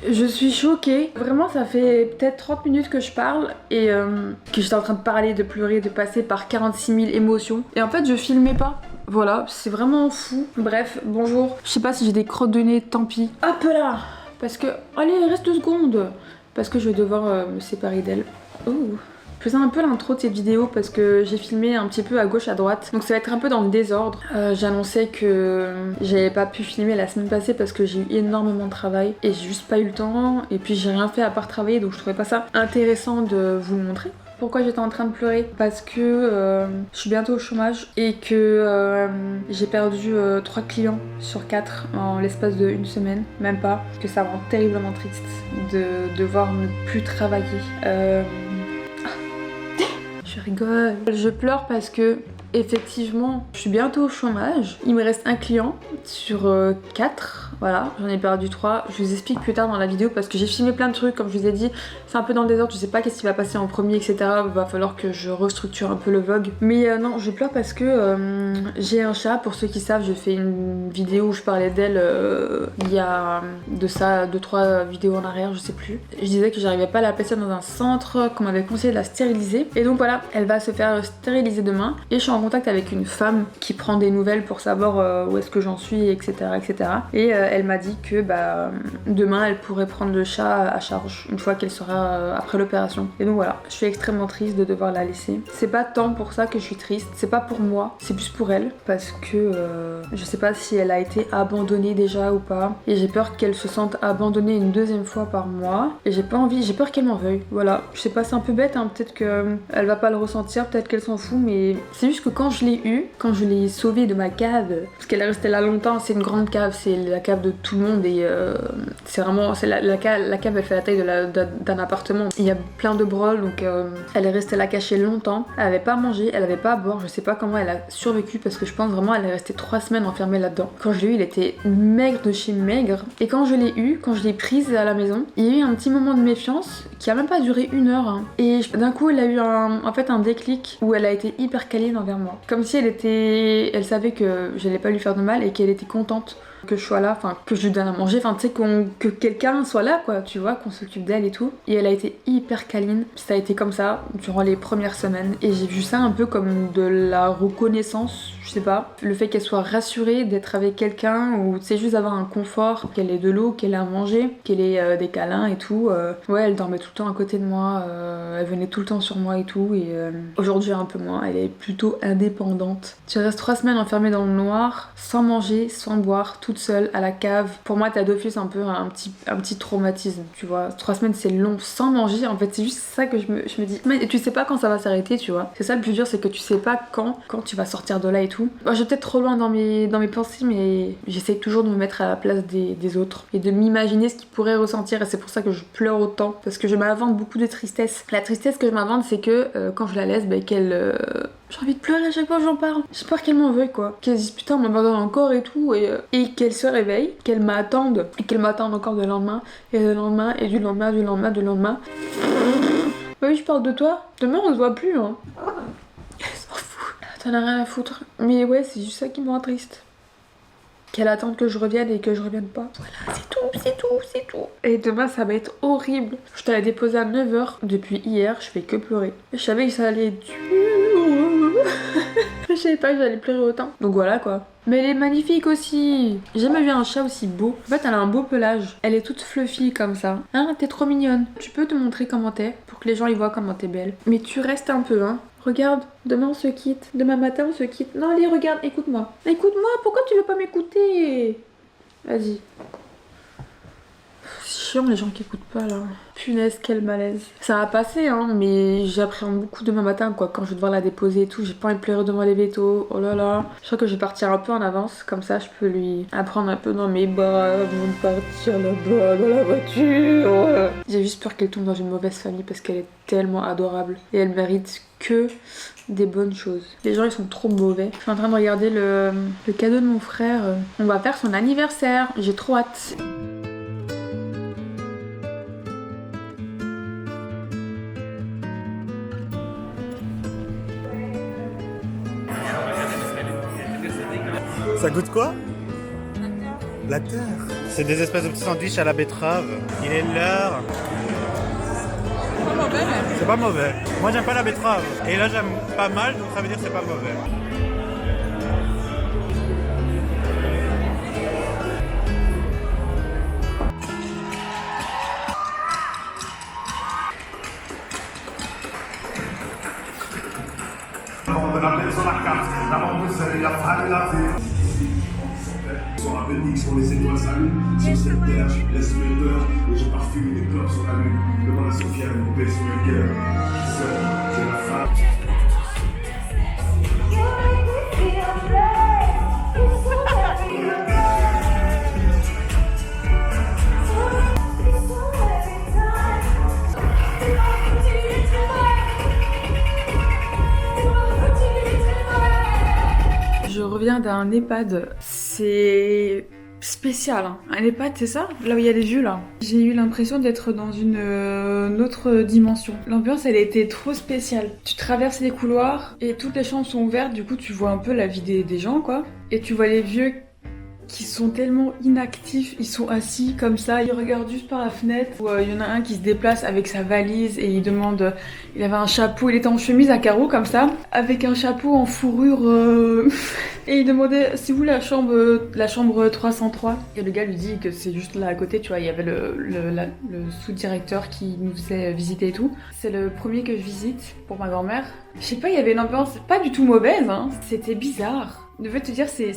Je suis choquée. Vraiment, ça fait peut-être 30 minutes que je parle et que j'étais en train de parler, de pleurer, de passer par 46 000 émotions. Et en fait, je filmais pas. Voilà, c'est vraiment fou. Bref, bonjour. Je sais pas si j'ai des crottes de nez, tant pis. Hop là. Parce que... Allez, reste 2 secondes. Parce que je vais devoir me séparer d'elle. Oh. Je faisais un peu l'intro de cette vidéo parce que j'ai filmé un petit peu à gauche à droite, donc ça va être un peu dans le désordre. J'annonçais que j'avais pas pu filmer la semaine passée parce que j'ai eu énormément de travail et j'ai juste pas eu le temps, et puis j'ai rien fait à part travailler, donc je trouvais pas ça intéressant de vous le montrer. Pourquoi j'étais en train de pleurer? Parce que je suis bientôt au chômage et que j'ai perdu 3 clients sur 4 en l'espace de 1 semaine, même pas, que ça rend terriblement triste de devoir ne plus travailler. Je rigole. Je pleure parce que, effectivement, je suis bientôt au chômage. Il me reste un client sur 4. Voilà, j'en ai perdu 3. Je vous explique plus tard dans la vidéo parce que j'ai filmé plein de trucs, comme je vous ai dit. C'est un peu dans le désordre, je sais pas qu'est-ce qui va passer en premier, etc. Va falloir que je restructure un peu le vlog. Mais non, je pleure parce que j'ai un chat. Pour ceux qui savent, j'ai fait une vidéo où je parlais d'elle il y a de ça 2-3 vidéos en arrière, je sais plus. Je disais que j'arrivais pas à la placer dans un centre, qu'on m'avait conseillé de la stériliser. Et donc voilà, elle va se faire stériliser demain. Et je suis en contact avec une femme qui prend des nouvelles pour savoir où est-ce que j'en suis, etc. etc. Et elle m'a dit que demain elle pourrait prendre le chat à charge une fois qu'elle sera après l'opération. Et donc voilà, je suis extrêmement triste de devoir la laisser. C'est pas tant pour ça que je suis triste, c'est pas pour moi, c'est plus pour elle, parce que je sais pas si elle a été abandonnée déjà ou pas, et j'ai peur qu'elle se sente abandonnée une 2e fois par moi, et j'ai pas envie, j'ai peur qu'elle m'en veuille. Voilà, je sais pas, c'est un peu bête, hein, peut-être que elle va pas le ressentir, peut-être qu'elle s'en fout, mais c'est juste que quand je l'ai eue, quand je l'ai sauvée de ma cave, parce qu'elle est restée là longtemps, c'est une grande cave, c'est la cave de tout le monde, et c'est vraiment, c'est la cave elle fait la taille d'un appartement. Il y a plein de brôles, donc elle est restée là cachée longtemps, elle avait pas à manger, elle avait pas à boire, je sais pas comment elle a survécu, parce que je pense vraiment elle est restée 3 semaines enfermée là-dedans. Quand je l'ai eu, il était maigre de chez maigre, et quand je l'ai eu, quand je l'ai prise à la maison, il y a eu un petit moment de méfiance qui a même pas duré 1 heure, hein. Et d'un coup elle a eu en fait un déclic où elle a été hyper câline envers moi, comme si elle savait que j'allais pas lui faire de mal et qu'elle était contente que je sois là, enfin que je lui donne à manger, enfin tu sais que quelqu'un soit là quoi, tu vois, qu'on s'occupe d'elle et tout. Et elle a été hyper câline, ça a été comme ça durant les premières semaines, et j'ai vu ça un peu comme de la reconnaissance, je sais pas, le fait qu'elle soit rassurée d'être avec quelqu'un, ou tu sais, juste avoir un confort, qu'elle ait de l'eau, qu'elle ait à manger, qu'elle ait des câlins et tout. Ouais, elle dormait tout le temps à côté de moi, elle venait tout le temps sur moi et tout, et aujourd'hui un peu moins, elle est plutôt indépendante. Tu restes 3 semaines enfermée dans le noir, sans manger, sans boire, toute seule à la cave. Pour moi, t'as d'office un peu un petit traumatisme, tu vois. 3 semaines c'est long, sans manger, en fait c'est juste ça que je me dis, mais tu sais pas quand ça va s'arrêter, tu vois. C'est ça le plus dur, c'est que tu sais pas quand tu vas sortir de là et tout. Moi, je vais peut-être trop loin dans mes pensées, mais j'essaye toujours de me mettre à la place des autres et de m'imaginer ce qu'ils pourraient ressentir, et c'est pour ça que je pleure autant, parce que je m'invente beaucoup de tristesse. La tristesse que je m'invente, c'est que quand je la laisse, qu'elle... J'ai envie de pleurer à chaque fois que j'en parle. J'ai peur qu'elle m'en veuille quoi. Qu'elle se dise putain, on m'abandonne encore et tout. Et qu'elle se réveille, qu'elle m'attende. Et qu'elle m'attende encore le lendemain. Et le lendemain. Et du lendemain, du lendemain, du lendemain. Oui, je parle de toi. Demain, on se voit plus, hein. Elle s'en fout. T'en as rien à foutre. Mais ouais, c'est juste ça qui me rend triste. Qu'elle attende que je revienne et que je revienne pas. Voilà, c'est tout, c'est tout, c'est tout. Et demain, ça va être horrible. Je t'avais déposé à 9h. Depuis hier, je fais que pleurer. Je savais que ça allait être dur. Je savais pas que j'allais pleurer autant. Donc voilà quoi. Mais elle est magnifique aussi. J'ai jamais vu un chat aussi beau. En fait, elle a un beau pelage. Elle est toute fluffy comme ça. Hein, t'es trop mignonne. Tu peux te montrer comment t'es pour que les gens y voient comment t'es belle. Mais tu restes un peu, hein. Regarde, demain on se quitte. Demain matin on se quitte. Non, allez, regarde, écoute-moi. Écoute-moi, pourquoi tu veux pas m'écouter? Vas-y. C'est chiant les gens qui écoutent pas là. Punaise, quel malaise. Ça va passer hein, mais j'appréhende beaucoup demain matin quoi, quand je vais devoir la déposer et tout. J'ai pas envie de pleurer devant les vétos. Oh là là. Je crois que je vais partir un peu en avance, comme ça je peux lui apprendre un peu dans mes bras avant de partir là-bas dans la voiture. J'ai juste peur qu'elle tombe dans une mauvaise famille parce qu'elle est tellement adorable et elle mérite que des bonnes choses. Les gens ils sont trop mauvais. Je suis en train de regarder le cadeau de mon frère. On va faire son anniversaire. J'ai trop hâte. Ça coûte quoi? la terre. C'est des espèces de petits sandwichs à la betterave. Il est l'heure. C'est pas mauvais, mais... C'est pas mauvais. Moi j'aime pas la betterave. Et là j'aime pas mal, donc ça veut dire que c'est pas mauvais. Sur la bénique, sur les étoiles s'allument, sur cette terre, je laisse mes peurs, et je parfume les clopes sur la lune. Devant la Sophia, mon père sur le cœur. Seul, j'ai la femme. Je reviens d'un EHPAD, c'est spécial, hein. Un EHPAD, c'est ça? Là où il y a les vues, là. J'ai eu l'impression d'être dans une autre dimension. L'ambiance, elle était trop spéciale. Tu traverses les couloirs et toutes les chambres sont ouvertes, du coup tu vois un peu la vie des gens, quoi. Et tu vois les vieux qui sont tellement inactifs, ils sont assis comme ça, ils regardent juste par la fenêtre. Il y en a un qui se déplace avec sa valise et il demande, il avait un chapeau, il était en chemise à carreaux comme ça, avec un chapeau en fourrure et il demandait c'est où la chambre 303. Et le gars lui dit que c'est juste là à côté, tu vois, il y avait le sous-directeur qui nous faisait visiter et tout. C'est le premier que je visite pour ma grand-mère. Je sais pas, il y avait une ambiance pas du tout mauvaise, hein. C'était bizarre. Je veux te dire, c'est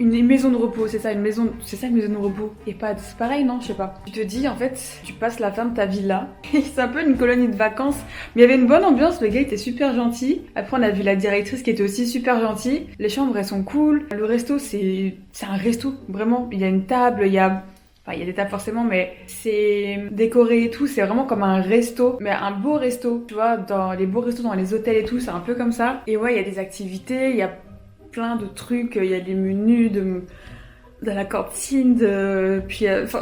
une maison de repos, c'est ça une maison de repos. Et pas, c'est pareil, non, je sais pas. Tu te dis, en fait, tu passes la fin de ta vie là. C'est un peu une colonie de vacances. Mais il y avait une bonne ambiance, le gars était super gentil. Après, on a vu la directrice qui était aussi super gentille. Les chambres, elles sont cool. Le resto, c'est un resto, vraiment. Il y a une table, il y a des tables forcément, mais c'est décoré et tout, c'est vraiment comme un resto, mais un beau resto. Tu vois, dans les beaux restos, dans les hôtels et tout, c'est un peu comme ça. Et ouais, il y a des activités, il y a plein de trucs, il y a des menus de la cantine, puis enfin,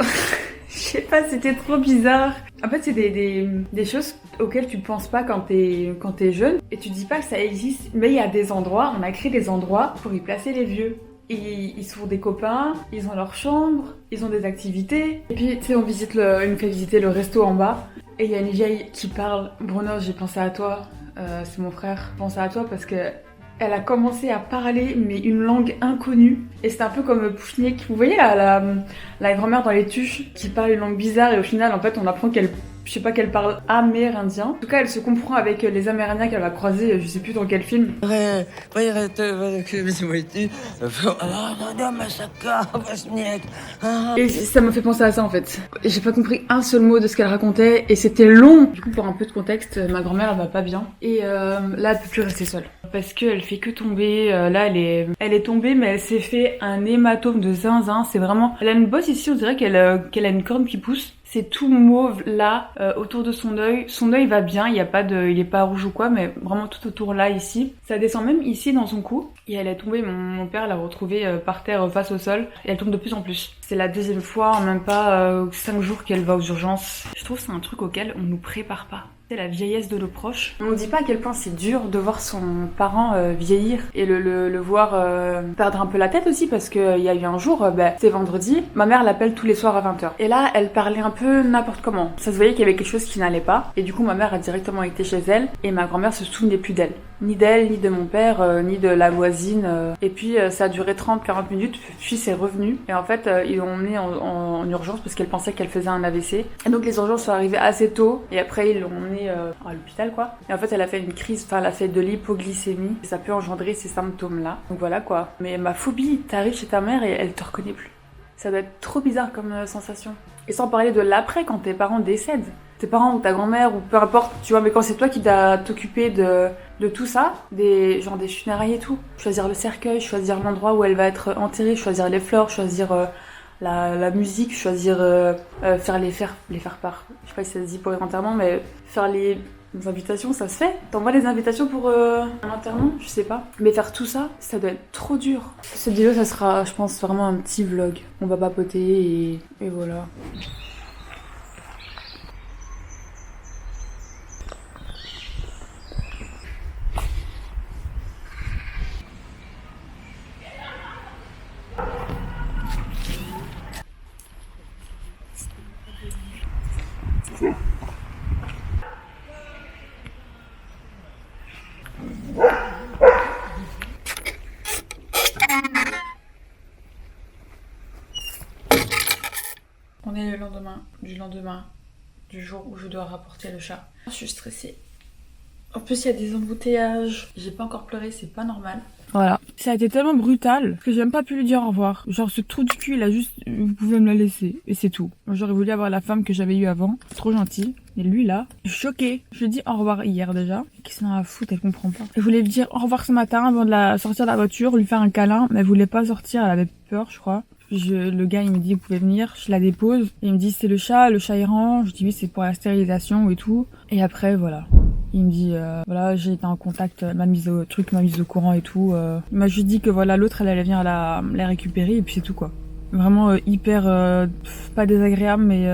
je sais pas, c'était trop bizarre. En fait, c'est des choses auxquelles tu penses pas quand t'es jeune, et tu dis pas que ça existe, mais il y a des endroits, on a créé des endroits pour y placer les vieux. Et ils sont des copains, ils ont leur chambre, ils ont des activités. Et puis, tu sais, on nous fait visiter le resto en bas, et il y a une vieille qui parle. Bruno, j'ai pensé à toi, c'est mon frère. J'ai pensé à toi parce que elle a commencé à parler, mais une langue inconnue. Et c'était un peu comme Pouchniek. Vous voyez la grand-mère dans les tuches qui parle une langue bizarre et au final, en fait, on apprend qu'elle parle amérindien. En tout cas, elle se comprend avec les Amérindiens qu'elle va croiser, je sais plus dans quel film. Et ça m'a fait penser à ça en fait. J'ai pas compris un seul mot de ce qu'elle racontait et c'était long. Du coup, pour un peu de contexte, ma grand-mère elle va pas bien. Et là, elle peut plus rester seule. Parce qu'elle fait que tomber. Là, elle est tombée, mais elle s'est fait un hématome de zinzin. C'est vraiment... Elle a une bosse ici, on dirait qu'elle a une corne qui pousse. C'est tout mauve là, autour de son œil. Son œil va bien, il est pas rouge ou quoi, mais vraiment tout autour là, ici. Ça descend même ici dans son cou. Et elle est tombée, mon père l'a retrouvée par terre face au sol. Et elle tombe de plus en plus. C'est la deuxième fois en même pas 5 jours qu'elle va aux urgences. Je trouve que c'est un truc auquel on nous prépare pas. C'est la vieillesse de nos proches. On ne dit pas à quel point c'est dur de voir son parent vieillir et le voir perdre un peu la tête aussi parce qu'il y a eu un jour, c'est vendredi, ma mère l'appelle tous les soirs à 20h. Et là, elle parlait un peu n'importe comment. Ça se voyait qu'il y avait quelque chose qui n'allait pas. Et du coup, ma mère a directement été chez elle et ma grand-mère se souvenait plus d'elle. Ni d'elle, ni de mon père, ni de la voisine. Et puis, ça a duré 30-40 minutes, puis c'est revenu. Et en fait, ils l'ont emmenée en urgence parce qu'elle pensait qu'elle faisait un AVC. Et donc, les urgences sont arrivées assez tôt. Et après, ils l'ont emmenée à l'hôpital, quoi. Et en fait, elle a fait une crise, elle a fait de l'hypoglycémie. Et ça peut engendrer ces symptômes-là. Donc voilà, quoi. Mais ma phobie, t'arrives chez ta mère et elle te reconnaît plus. Ça doit être trop bizarre comme sensation. Et sans parler de l'après, quand tes parents décèdent. Tes parents ou ta grand-mère, ou peu importe, tu vois, mais quand c'est toi qui dois t'occuper de tout ça, des funérailles et tout. Choisir le cercueil, choisir l'endroit où elle va être enterrée, choisir les fleurs, choisir la musique, choisir faire les faire-part. Je sais pas si ça se dit pour les enterrements, mais faire les invitations, ça se fait. T'envoies des invitations pour un enterrement, je sais pas. Mais faire tout ça, ça doit être trop dur. Cette vidéo, ça sera, je pense, vraiment un petit vlog. On va papoter et voilà. On est le lendemain du jour où je dois rapporter le chat. Je suis stressée. En plus, il y a des embouteillages. J'ai pas encore pleuré, c'est pas normal. Voilà. Ça a été tellement brutal que j'ai même pas pu lui dire au revoir. Genre, ce trou du cul, il a juste... Vous pouvez me la laisser. Et c'est tout. J'aurais voulu avoir la femme que j'avais eue avant. Trop gentil. Et lui, là, je suis choquée. Je lui ai dit au revoir hier déjà. Qu'est-ce qu'on a à foutre, elle comprend pas. Je voulais lui dire au revoir ce matin avant de la sortir de la voiture, lui faire un câlin. Mais elle voulait pas sortir, elle avait peur, je crois. Le gars, il me dit, vous pouvez venir, je la dépose. Et il me dit, c'est le chat errant. Je dis, oui, c'est pour la stérilisation et tout. Et après, voilà. Il me dit, voilà, j'ai été en contact, m'a mise au courant et tout. Il m'a juste dit que voilà, l'autre, elle allait venir la récupérer et puis c'est tout, quoi. Vraiment hyper, pas désagréable, mais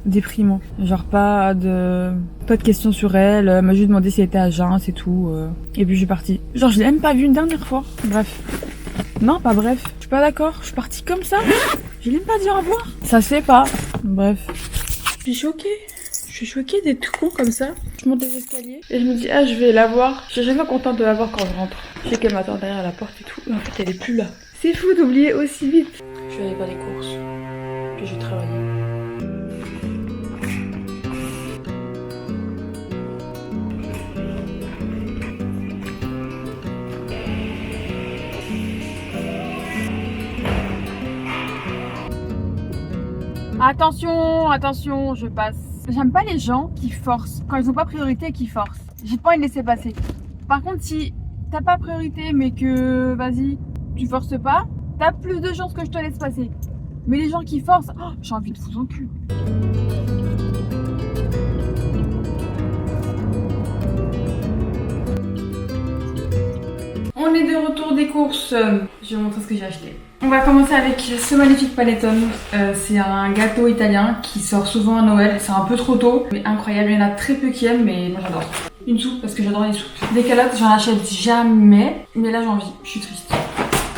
déprimant. Genre pas de questions sur elle. Elle m'a juste demandé si elle était à jeun, c'est tout. Et puis je suis partie. Genre, je l'ai même pas vue une dernière fois. Bref. Non, pas bref. Je suis pas d'accord. Je suis partie comme ça. Je l'ai même pas dit au revoir. Ça se fait pas. Bref. Je suis choquée. Je suis choquée d'être con comme ça. Je monte des escaliers et je me dis, ah, je vais la voir. Je suis jamais contente de la voir quand je rentre. Je sais qu'elle m'attend derrière la porte et tout. Mais en fait, elle est plus là. C'est fou d'oublier aussi vite. Je vais aller faire les courses. Puis je vais travailler. Attention, je passe. J'aime pas les gens qui forcent. Quand ils ont pas priorité et qui forcent. J'ai pas envie de laisser passer. Par contre, si t'as pas priorité mais que, vas-y, tu forces pas, t'as plus de chances que je te laisse passer. Mais les gens qui forcent, oh, j'ai envie de foutre en cul. On est de retour des courses. Je vais vous montrer ce que j'ai acheté. On va commencer avec ce magnifique panettone. C'est un gâteau italien qui sort souvent à Noël. C'est un peu trop tôt, mais incroyable. Il y en a très peu qui aiment, mais moi j'adore. Une soupe parce que j'adore les soupes. Des calottes, j'en achète jamais, mais là j'ai envie. Je suis triste.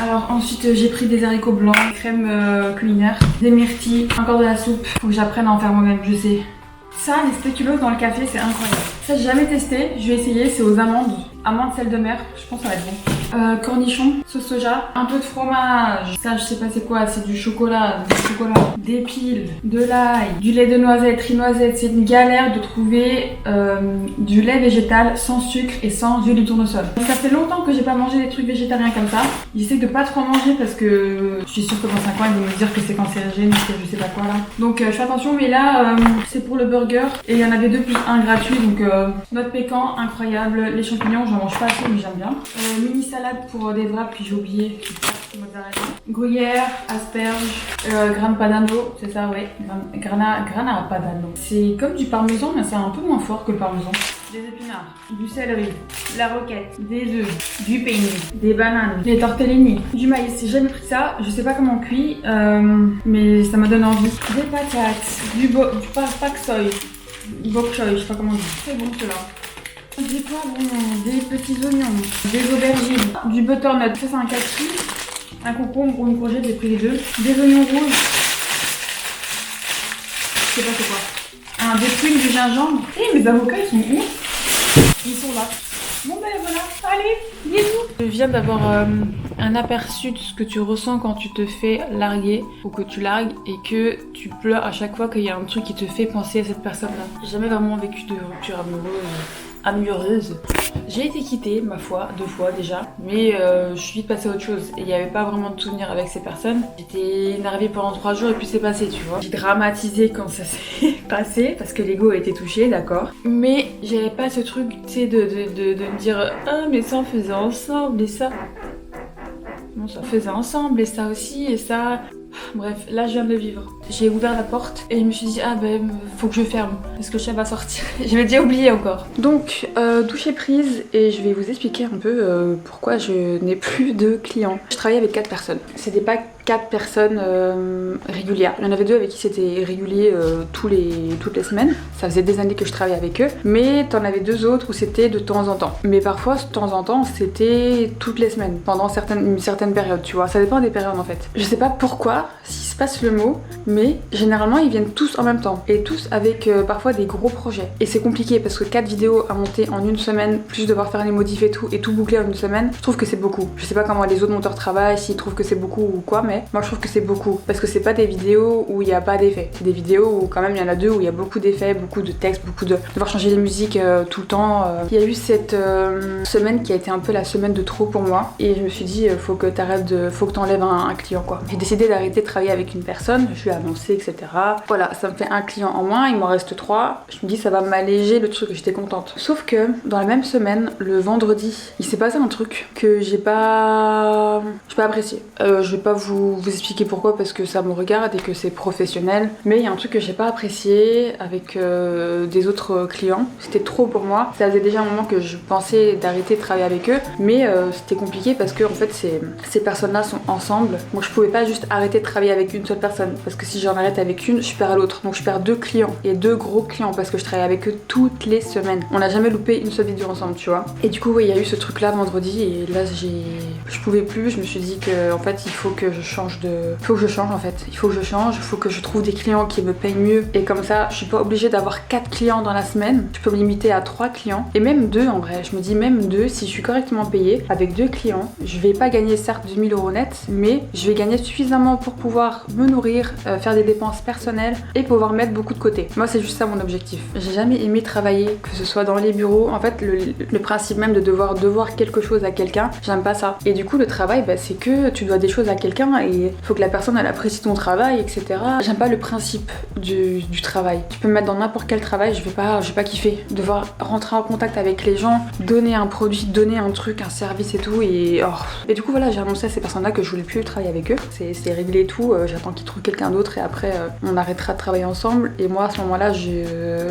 Alors ensuite j'ai pris des haricots blancs, crème culinaire, des myrtilles, encore de la soupe. Faut que j'apprenne à en faire moi-même, je sais. Ça, les spéculoos dans le café, c'est incroyable. Ça, j'ai jamais testé. Je vais essayer. C'est aux amandes. Amandes, sel de mer. Je pense que ça va être bon. Cornichons, sauce soja, un peu de fromage. Ça, je sais pas c'est quoi. C'est du chocolat, des piles, de l'ail, du lait de noisette, tri-noisette. C'est une galère de trouver du lait végétal sans sucre et sans huile de tournesol. Ça fait longtemps que j'ai pas mangé des trucs végétariens comme ça. J'essaie de pas trop en manger parce que je suis sûre que dans 5 ans, ils vont me dire que c'est cancérigène, que je sais pas quoi là. Donc, je fais attention. Mais là, c'est pour le burger. Et il y en avait 2 plus 1 gratuit, donc noix de pécan, incroyable. Les champignons, j'en mange pas assez, mais j'aime bien. Mini salade pour des wraps, puis j'ai oublié. Gruyère, asperges, grana padano, c'est ça, ouais. Grana padano. C'est comme du parmesan, mais c'est un peu moins fort que le parmesan. Des épinards, du céleri, la roquette, des œufs, du pénis, des bananes, des tortellini, du maïs. J'ai jamais pris ça, je sais pas comment on cuit, mais ça me donne envie. Des patates, du pak soy, bok choy, je sais pas comment on dit. C'est bon cela. Des poivrons, des petits oignons, des aubergines, du butternut, ça c'est un caqui, un concombre ou une courgette, j'ai pris les deux, des oignons rouges, je sais pas c'est quoi, des prunes, du gingembre. Et mes avocats ils sont où? Ils sont là. Bon ben voilà, allez, bisous. Je viens d'avoir un aperçu de ce que tu ressens quand tu te fais larguer ou que tu largues et que tu pleures à chaque fois qu'il y a un truc qui te fait penser à cette personne-là. J'ai jamais vraiment vécu de rupture amoureuse. J'ai été quittée, ma foi, 2 fois déjà, mais je suis vite passée à autre chose et il n'y avait pas vraiment de souvenirs avec ces personnes. J'étais énervée pendant 3 jours et puis c'est passé, tu vois. J'ai dramatisé quand ça s'est passé parce que l'ego a été touché, d'accord. Mais j'avais pas ce truc, tu sais, de me dire ah mais ça on faisait ensemble et ça. Non, ça faisait ensemble et ça aussi et ça. Bref, là je viens de le vivre. J'ai ouvert la porte et je me suis dit ah ben faut que je ferme parce que le chat va sortir. Je l'ai déjà oublié encore. Donc douche est prise et je vais vous expliquer un peu pourquoi je n'ai plus de clients. Je travaille avec 4 personnes. C'était pas 4 personnes régulières. Il y en avait 2 avec qui c'était régulier toutes les semaines. Ça faisait des années que je travaillais avec eux. Mais t'en avais 2 autres où c'était de temps en temps. Mais parfois de temps en temps c'était toutes les semaines pendant une certaine période, tu vois. Ça dépend des périodes en fait. Je sais pas pourquoi, s'il se passe le mot, mais mais généralement ils viennent tous en même temps et tous avec parfois des gros projets. Et c'est compliqué parce que 4 vidéos à monter en une semaine, plus devoir faire les modifs et tout boucler en une semaine, je trouve que c'est beaucoup. Je sais pas comment les autres monteurs travaillent, s'ils trouvent que c'est beaucoup ou quoi, mais moi je trouve que c'est beaucoup parce que c'est pas des vidéos où il y a pas d'effets. C'est des vidéos où quand même il y en a 2 où il y a beaucoup d'effets, beaucoup de textes, beaucoup de devoir changer les musiques tout le temps. Il y a eu cette semaine qui a été un peu la semaine de trop pour moi et je me suis dit faut que t'enlèves un client quoi. J'ai décidé d'arrêter de travailler avec une personne, je lui ai annoncé etc. Voilà, ça me fait un client en moins, il m'en reste 3. Je me dis ça va m'alléger le truc, j'étais contente. Sauf que dans la même semaine, le vendredi, il s'est passé un truc que j'ai pas apprécié. Je vais pas vous expliquer pourquoi parce que ça me regarde et que c'est professionnel, mais il y a un truc que j'ai pas apprécié avec des autres clients. C'était trop pour moi. Ça faisait déjà un moment que je pensais d'arrêter de travailler avec eux, mais c'était compliqué parce que en fait ces personnes-là sont ensemble. Moi je pouvais pas juste arrêter de travailler avec une seule personne parce que si j'en arrête avec une, je perds à l'autre. Donc je perds 2 clients et 2 gros clients parce que je travaille avec eux toutes les semaines. On n'a jamais loupé une seule vidéo ensemble, tu vois. Et du coup, oui, il y a eu ce truc-là vendredi et là je pouvais plus. Je me suis dit que en fait, il faut que je change en fait. Il faut que je trouve des clients qui me payent mieux et comme ça, je suis pas obligée d'avoir 4 clients dans la semaine. Je peux me limiter à 3 clients et même 2 en vrai. Je me dis même 2 si je suis correctement payée avec 2 clients. Je vais pas gagner certes 2000 € net, mais je vais gagner suffisamment pour pouvoir me nourrir, faire des dépenses personnelles et pouvoir mettre beaucoup de côté. Moi, c'est juste ça mon objectif. J'ai jamais aimé travailler, que ce soit dans les bureaux. En fait, le principe même de devoir quelque chose à quelqu'un, j'aime pas ça. Et du coup, le travail, c'est que tu dois des choses à quelqu'un et faut que la personne elle apprécie ton travail, etc. J'aime pas le principe du travail. Tu peux me mettre dans n'importe quel travail, je vais pas kiffer. Devoir rentrer en contact avec les gens, donner un produit, donner un truc, un service et tout. Et du coup, voilà, j'ai annoncé à ces personnes-là que je voulais plus travailler avec eux. C'est réglé et tout. J'attends qu'ils trouvent quelqu'un d'autre et après, on arrêtera de travailler ensemble. Et moi, à ce moment-là,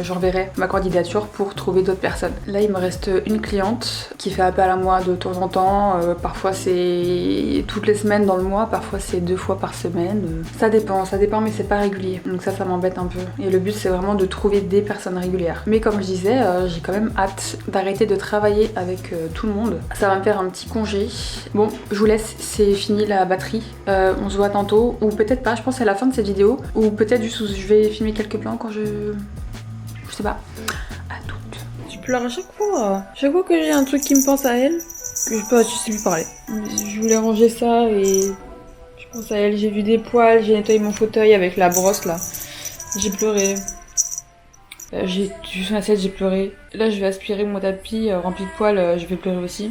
j'enverrai ma candidature pour trouver d'autres personnes. Là, il me reste une cliente qui fait appel à moi de temps en temps. Parfois, c'est toutes les semaines dans le mois. Parfois, c'est 2 fois par semaine. Ça dépend, mais c'est pas régulier. Donc ça m'embête un peu. Et le but, c'est vraiment de trouver des personnes régulières. Mais comme je disais, j'ai quand même hâte d'arrêter de travailler avec tout le monde. Ça va me faire un petit congé. Bon, je vous laisse, c'est fini la batterie. On se voit tantôt. Ou peut-être pas, je pense à la fin de cette vidéo. Ou peut-être juste où je vais filmer quelques plans quand je sais pas. À toutes. Je pleure à chaque fois. Chaque fois que j'ai un truc qui me pense à elle, que je peux juste lui parler. Je voulais ranger ça et je pense à elle. J'ai vu des poils, j'ai nettoyé mon fauteuil avec la brosse là. J'ai pleuré. J'ai vu son assiette, j'ai pleuré. Là, je vais aspirer mon tapis rempli de poils, je vais pleurer aussi.